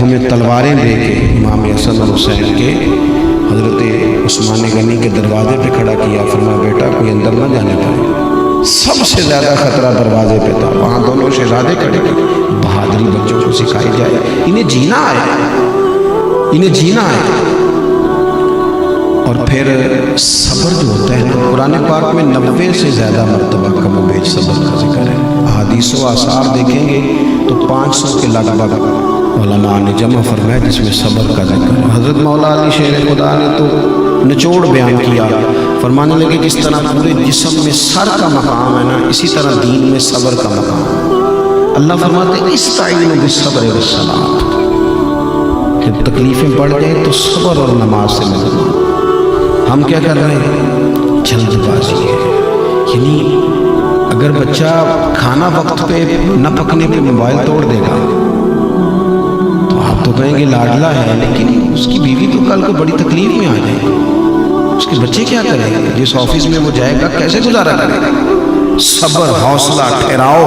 ہمیں تلواریں دے کے امام حسن اور حسین کے حضرت عثمان غنی کے دروازے پہ کھڑا کیا، فرمایا بیٹا کوئی اندر نہ جانے پائے۔ سب سے زیادہ خطرہ دروازے پہ تھا، وہاں دونوں شہزادے کھڑے تھے۔ بہادری بچوں کو سکھائی جائے، انہیں جینا ہے، انہیں جینا ہے۔ اور پھر صبر جو ہوتا ہے نا، قرآن پاک میں 90 سے زیادہ مرتبہ کم و بیش صبر کا ذکر ہے۔ احادیث و آثار دیکھیں گے تو 500 کے لگ بھگ علماء نے جمع فرمایا جس میں صبر کا ذکر ہے۔ حضرت مولا علی شیر خدا نے تو نچوڑ بیان کیا، فرمانے لگے جس طرح پورے جسم میں سر کا مقام ہے نا، اسی طرح دین میں صبر کا مقام۔ اللہ فرماتے ہیں استعینوا بالصبر والصلاۃ، جب تکلیفیں بڑھ جائیں تو صبر اور نماز سے مدد۔ ہم کیا کر رہے ہیں؟ جلد بازی ہے، یعنی اگر بچہ کھانا وقت پہ نہ پکنے پہ موبائل توڑ دے گا تو آپ تو کہیں گے لاڈلا ہے، لیکن اس کی بیوی تو کل کو بڑی تکلیف میں آ جائے گی، اس کے بچے کیا کریں گے؟ جس آفس میں وہ جائے گا کیسے گزارا کرے گا؟ صبر، حوصلہ، ٹھہراؤ،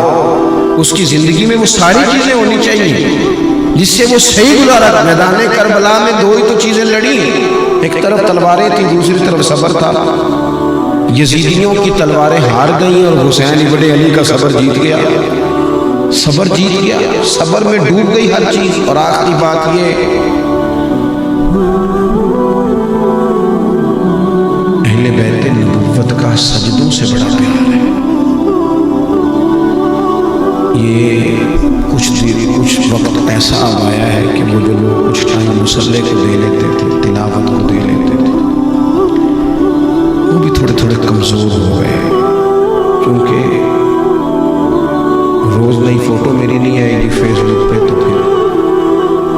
اس کی زندگی میں وہ ساری چیزیں ہونی چاہیے جس سے وہ صحیح گزارا۔ میدان کربلا میں دو ہی تو چیزیں لڑی، ایک طرف تلواریں تھیں، دوسری طرف صبر تھا۔ یزیدیوں کی تلواریں ہار گئیں اور حسین ابن علی کا صبر جیت گیا، صبر جیت گیا، صبر میں ڈوب گئی ہر چیز۔ اور آخری بات یہ، اہل بیت نبوت کا سجدوں سے بڑا پیار ہے۔ یہ کچھ وقت ایسا آیا ہے کہ وہ جو لوگ کچھ ٹائم مصلے کو دے لیتے تھے، تلاوت کو دے لیتے تھے، وہ بھی تھوڑے تھوڑے کمزور ہو گئے، کیونکہ روز نئی فوٹو میری نہیں آئے گی فیس بک پہ تو پھر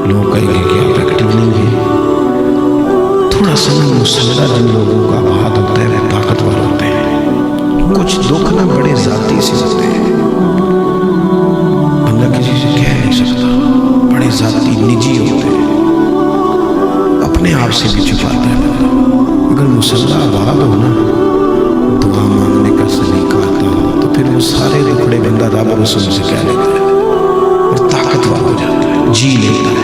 لوگ کہیں گے کہ آپ ایکٹیو نہیں ہیں۔ تھوڑا سا مسلح جن لوگوں کا بہت ہوتا ہے وہ طاقتور ہوتے ہیں، کچھ دکھ نہ بڑے ذاتی سے ہوتے ہیں، بندہ کسی سے کہہ نہیں سکتا، بڑے ذاتی نجی ہوتے ہیں، اپنے آپ سے بھی چھپاتا ہے بندہ۔ اگر مسلح آباد ہو نا، دعا مانگنے کا سلیقہ آتا ہو تو پھر وہ سارے دکھڑے بندہ رب رسول سے کہہ لیتا ہے اور طاقتور ہو جاتا ہے، جی لیتا ہے،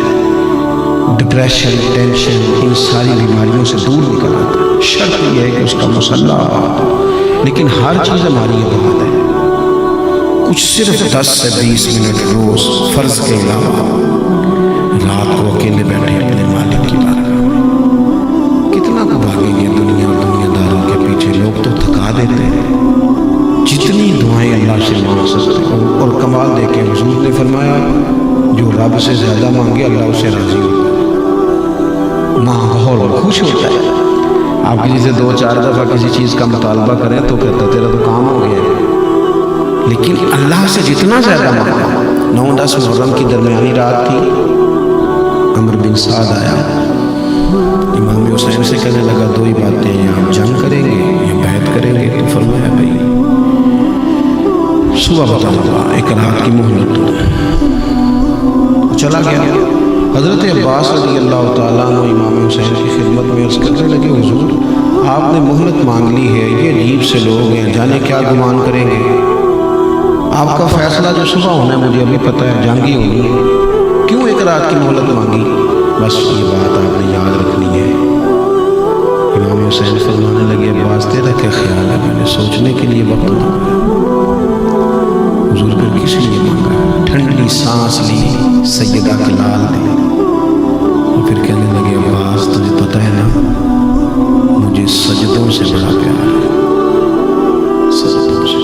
ڈپریشن، ٹینشن، ان ساری بیماریوں سے دور نکل آتا ہے۔ شرط یہ ہے کہ اس کا مسلح آباد ہو، لیکن ہر چیز ہماری آباد ہے، کچھ صرف 10 سے 20 منٹ روز فرض کے علاوہ رات کو اکیلے بیٹھے اپنے مالک کی بارگاہ میں۔ کتنا کو بھاگیں گے دنیا اور دنیا داروں کے پیچھے، لوگ تو تھکا دیتے ہیں۔ جتنی دعائیں اللہ سے مانگ سکتے ہیں، اور کمال دیکھیں حضور نے فرمایا جو رب سے زیادہ مانگے اللہ اسے راضی ہوتا ہے، ماحول خوش ہوتا ہے۔ آپ کسی سے 2-4 دفعہ کسی چیز کا مطالبہ کریں تو کہتا ہے تیرا تو کام ہو گیا ہے، لیکن اللہ سے جتنا زیادہ مانگا۔ 9-10 محرم کی درمیانی رات تھی، عمر بن سعد آیا، امام حسین سے کہنے لگا 2 ہی باتیں ہیں، آپ جنگ کریں گے یا بیعت کریں گے؟ تو فرمایا بھائی صبح بتاؤں گا، ایک رات کی مہلت دو۔ چلا گیا۔ حضرت عباس رضی اللہ تعالیٰ عنہ امام حسین کی خدمت میں عرض کرنے لگے حضور آپ نے مہلت مانگ لی ہے، یہ عجیب سے لوگ ہیں، جانے کیا گمان کریں گے، آپ کا فیصلہ جو صبح ہونا ہے مجھے ابھی پتہ ہے، جنگ ہی ہونی ہے، کیوں ایک رات کی مہلت مانگی؟ بس یہ بات آپ نے یاد رکھنی ہے۔ امام حسین فرمانے لگے عباس تیرا کیا خیال ہے؟ میں نے سوچنے کے لیے وقت مانگا۔ حضور پھر کس لیے مانگا؟ ٹھنڈی سانس لی، سیدہ کا لال دی، اور پھر کہنے لگے عباس تجھے پتہ ہے نا مجھے سجدوں سے بڑا پیار ہے، سجدوں سے۔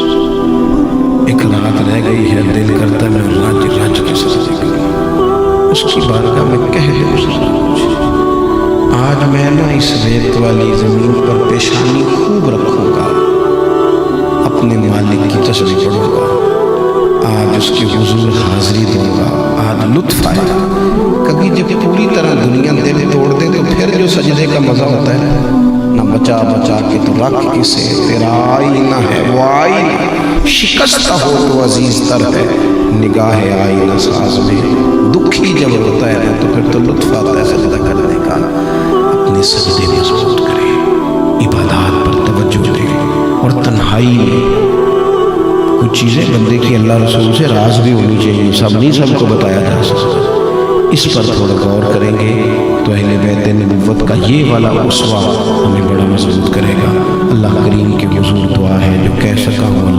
ایک رات رہ گئی ہے، دل کرتا میں رج رج کے سجدے کروں، اس کی بارگاہ میں کہہ دوں سارا کچھ۔ آج میں نا اس ریت والی زمین پر پیشانی خوب رکھوں گا، اپنے مالک کی تسبیح پڑھوں گا، آج اس کے حضور حاضری دوں گا، آج لطف آئے گا۔ کبھی جب پوری طرح دنیا دل توڑ دے تو پھر جو سجدے کا مزہ ہوتا ہے نہ بچا بچا کے تو رکھ اسے، تیرا آئینہ ہے وہ آئینہ، شکستہ ہو تو عزیز تر ہے، نگاہ آئینہ ساز میں، دکھی جب ہوتا ہے تو پھر تو لطف آتا ہے سجدہ کرنے کا۔ اپنے سجدے مضبوط کریں، عبادات پر توجہ دیں، اور تنہائی میں کچھ چیزیں بندے کی اللہ رسول سے راز بھی ہونی چاہیے، سب نہیں سب کو بتایا جا سکتا۔ اس پر تھوڑا غور کریں گے تو اہل بیت نبوت کا یہ والا اسوہ ہمیں بڑا مضبوط کرے گا۔ اللہ کریم کی حضور دعا ہے جو کہہ سکا ہوں